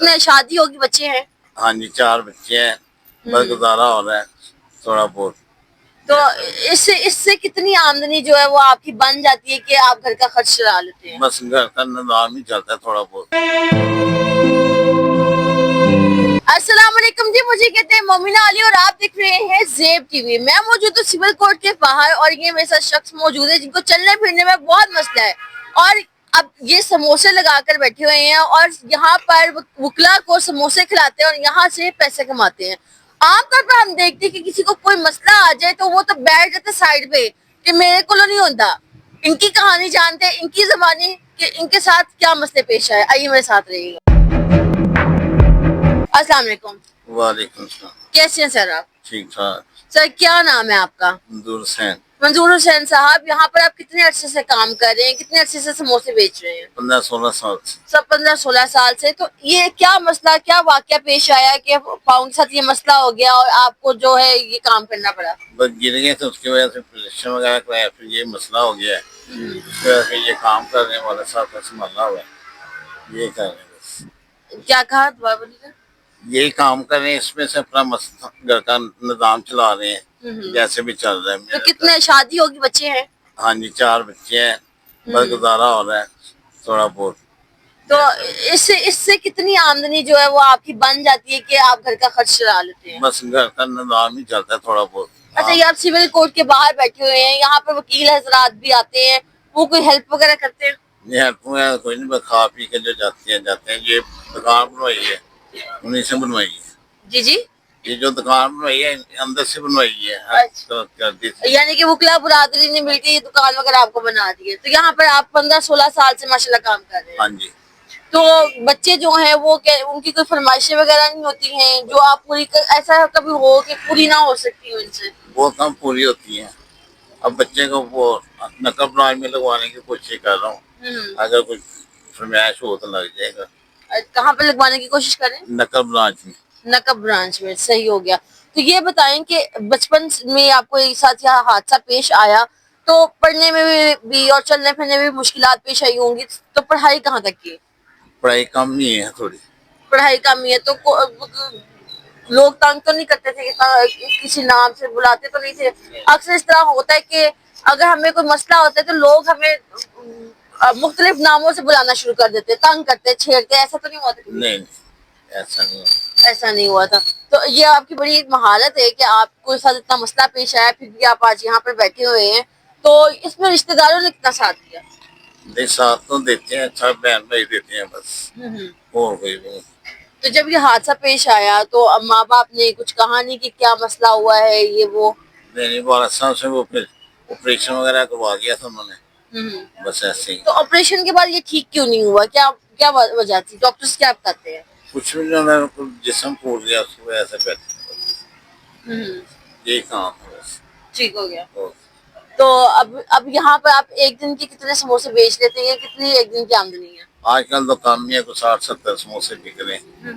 میں شادی ہوگی, بچے ہیں؟ ہاں جی 4 بچے ہیں, بس گزارا ہو رہا ہے تھوڑا بہت. تو اس سے کتنی آمدنی جو ہے وہ آپ کی بن جاتی ہے کہ آپ گھر کا خرچ چلا لیتے ہیں؟ بس گھر کا نظام ہی چلتا ہے تھوڑا بہت. السلام علیکم جی, مجھے کہتے ہیں مومنہ علی اور آپ دیکھ رہے ہیں زیب ٹی وی. میں موجود ہوں سول کورٹ کے باہر اور یہ میرے ساتھ شخص موجود ہے جن کو چلنے پھرنے میں بہت مسئلہ ہے, اور اب یہ سموسے لگا کر بیٹھے ہوئے ہیں اور یہاں پر وکلا کو سموسے کھلاتے ہیں اور یہاں سے پیسے کماتے ہیں. عام طور پر ہم دیکھتے ہیں کہ کسی کو کوئی مسئلہ آ جائے تو وہ تو بیٹھ جاتے سائڈ پہ کہ میرے کو نہیں ہوتا. ان کی کہانی جانتے ہیں, ان کی زبانی, کہ ان کے ساتھ کیا مسئلے پیش آئے. آئیے میرے ساتھ رہیے گا. السلام علیکم. وعلیکم السلام. کیسے ہیں سر آپ؟ ٹھیک ٹھاک. سر کیا نام ہے آپ کا؟ منظور حسین. منظور حسین صاحب, یہاں پر آپ کتنے عرصے سے کام کر رہے ہیں, کتنے عرصے سے سموسے بیچ رہے ہیں؟ 15-16 سال سے. سب 15-16 سال سے. تو یہ کیا مسئلہ, کیا واقعہ پیش آیا کہ پاؤنڈ کے ساتھ یہ مسئلہ ہو گیا اور آپ کو جو ہے یہ کام کرنا پڑا؟ بس گر گئے تھے, اس کی وجہ سے پریشن وغیرہ کرایا, پھر یہ مسئلہ ہو گیا ہے. اس وجہ سے یہ کام کرنے والے صاحب کا سنبھالنا ہوا ہے, یہ کر رہے ہیں بس. کیا کہا دوبارہ بولیے؟ یہی کام کر رہے ہیں, اس میں سے اپنا گھر کا نظام چلا رہے ہیں جیسے بھی چل رہا ہے. تو کتنے شادی ہوگی, بچے ہیں؟ ہاں جی 4 بچے ہیں, بس گزارا ہو رہا ہے تھوڑا بہت. تو اس سے کتنی آمدنی جو ہے وہ آپ کی بن جاتی ہے کہ آپ گھر کا خرچ چلا لیتے ہیں؟ بس گھر کا نظام ہی چلتا ہے تھوڑا بہت. اچھا, یہ آپ سول کورٹ کے باہر بیٹھے ہوئے ہیں, یہاں پر وکیل حضرات بھی آتے ہیں, وہ کوئی ہیلپ وغیرہ کرتے ہیں؟ نہیں ہیلپ وغیرہ کوئی نہیں, بس کھا پی کے جو جاتے ہیں. یہ دکان بنوائی ہے, انہیں سے بنوائی ہے. جی جی, یہ جو دکان بنوائی ہے اندر سے بنوائی ہے. یعنی کہ وکلا برادری نے مل کے یہ دکان وغیرہ آپ کو بنا دی ہے. تو یہاں پر آپ 15-16 سال سے ماشاءاللہ کام کر رہے ہیں. ہاں جی. تو بچے جو ہیں وہ ان کی کوئی فرمائشیں وغیرہ نہیں ہوتی ہیں جو آپ پوری, ایسا کبھی ہو کہ پوری نہ ہو سکتی ہو ان سے؟ وہ کم پوری ہوتی ہیں. اب بچے کو وہ نقل برانچ میں لگوانے کی کوشش کر رہا ہوں, اگر کوئی فرمائش ہو تو لگ جائے گا. کہاں پہ لگوانے کی کوشش کریں؟ نقل برانچ میں. نقب برانچ میں, صحیح ہو گیا. تو یہ بتائیں کہ بچپن میں آپ کو ایک ساتھ یہ حادثہ پیش آیا تو پڑھنے میں بھی اور چلنے پھرنے میں بھی مشکلات پیش آئی ہوں گی, تو پڑھائی کہاں تک کی؟ پڑھائی کم نہیں ہے تھوڑی. پڑھائی کم ہی ہے. تو لوگ تنگ تو نہیں کرتے تھے, کسی نام سے بلاتے تو نہیں تھے؟ اکثر اس طرح ہوتا ہے کہ اگر ہمیں کوئی مسئلہ ہوتا ہے تو لوگ ہمیں مختلف ناموں سے بلانا شروع کر دیتے, تنگ کرتے, چھیڑتے, ایسا تو نہیں ہوتا؟ نہیں ایسا نہیں ہوا. ایسا نہیں ہوا تھا. تو یہ آپ کی بڑی مہارت ہے کہ آپ کو ساتھ اتنا مسئلہ پیش آیا پھر بھی آپ آج یہاں پر بیٹھے ہوئے ہیں. تو اس میں رشتہ داروں نے کتنا ساتھ دیا؟ نہیں ساتھ تو دیتے ہیں, اچھا بہن بھائی دیتے ہیں بس, اور کوئی نہیں. تو جب یہ حادثہ پیش آیا تو ماں باپ نے کچھ کہا نہیں کہ کیا مسئلہ ہوا ہے یہ وہ؟ نہیں, والد صاحب سے وہ پھر آپریشن وغیرہ کروا دیا تھا انہوں نے, بس ایسے ہی. تو آپریشن کے بعد یہ ٹھیک کیوں نہیں ہوا, کیا وجہ تھی؟ ڈاکٹرز کیا بتاتے ہیں؟ کچھ بھی نہیں, جسم پھوٹ گیا اس کو, ایسے بیٹھے یہی کام ہے بس, ٹھیک ہو گیا. تو اب یہاں پر آپ ایک دن کے کتنے سموسے بیچ لیتے ہیں, کتنی ایک دن کی آمدنی ہے؟ آج کل تو کم ہی ہے, کچھ 60-70 سموسے بک رہے ہیں.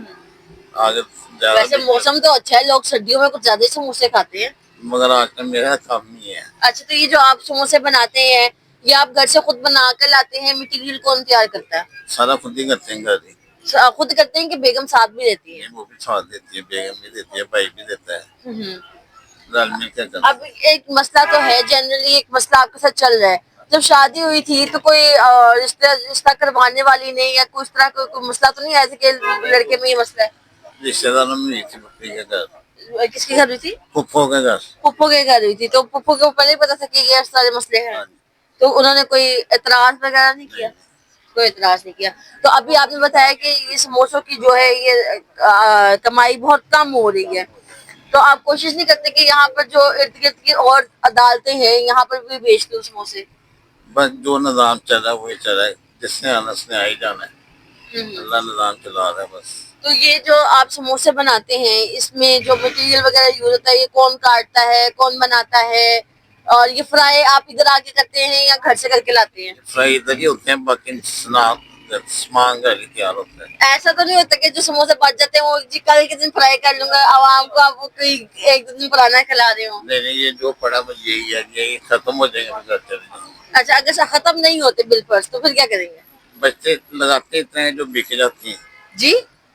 ویسے موسم تو اچھا ہے, لوگ سردیوں میں کچھ زیادہ ہی سموسے کھاتے ہیں, مگر آج کل میرا کم ہی ہے. اچھا, تو یہ جو آپ سموسے بناتے ہیں یہ آپ گھر سے خود بنا کر لاتے ہیں, مٹیریل کون تیار کرتا ہے؟ سارا خود ہی کرتے ہیں, گھر ہی خود کرتے ہیں کہ بیگم ساتھ بھی رہتی ہے؟ وہ بھی ساتھ دیتی ہے, بیگم بھی دیتی ہے, بھائی بھی دیتا ہے. اب ایک مسئلہ تو ہے, جنرلی ایک مسئلہ آپ کے ساتھ چل رہا ہے. جب شادی ہوئی تھی تو کوئی رشتہ کروانے والی نہیں یا کوئی اس طرح کوئی مسئلہ تو نہیں ایسے کہ لڑکے میں یہ مسئلہ ہے؟ رشتے داروں میں ہوئی تھی بکری کے گھر. کس کے گھر ہوئی تھی؟ پھپھو کے گھر. پھپھو کے گھر ہوئی تھی. تو پھپھو کو پہلے پتا تھا کہ یہ سارے مسئلے ہیں, تو انہوں نے کوئی اعتراض وغیرہ نہیں کیا؟ کوئی اعتراض نہیں کیا. تو ابھی آپ نے بتایا کہ یہ سموسوں کی جو ہے یہ کمائی بہت کم ہو رہی ہے, تو آپ کوشش نہیں کرتے کہ یہاں پر جو ارد گرد کی اور عدالتیں ہیں یہاں پر بھی بیچ دو سموسے؟ بس جو نظام چل رہا ہے وہی چل رہا ہے, جس نے آنا اس نے آ ہی جانا ہے, اللہ نظام چلا رہا ہے بس. تو یہ جو آپ سموسے بناتے ہیں اس میں جو مٹیریل وغیرہ یوز ہوتا ہے یہ کون کاٹتا ہے, کون بناتا ہے, اور یہ فرائی آپ ادھر آ کے کرتے ہیں یا گھر سے کر کے لاتے ہیں؟ فرائی ادھر ہی ہوتے ہیں, باقی سامان گھر ہی تیار ہوتا ہے. ایسا تو نہیں ہوتا کہ جو سموسے بچ جاتے ہیں وہ جی کل کے دن فرائی کر لوں گا, عوام کو آپ کوئی ایک دن پرانا کھلا رہے ہوں؟ نہیں یہ جو پڑا بس یہی ہے, یہی ختم ہو جائیں گے. اچھا, اگر ختم نہیں ہوتے بل پر تو پھر کیا کریں گے؟ بچے لگاتے اتنے ہیں جو بک جاتی ہیں. جی,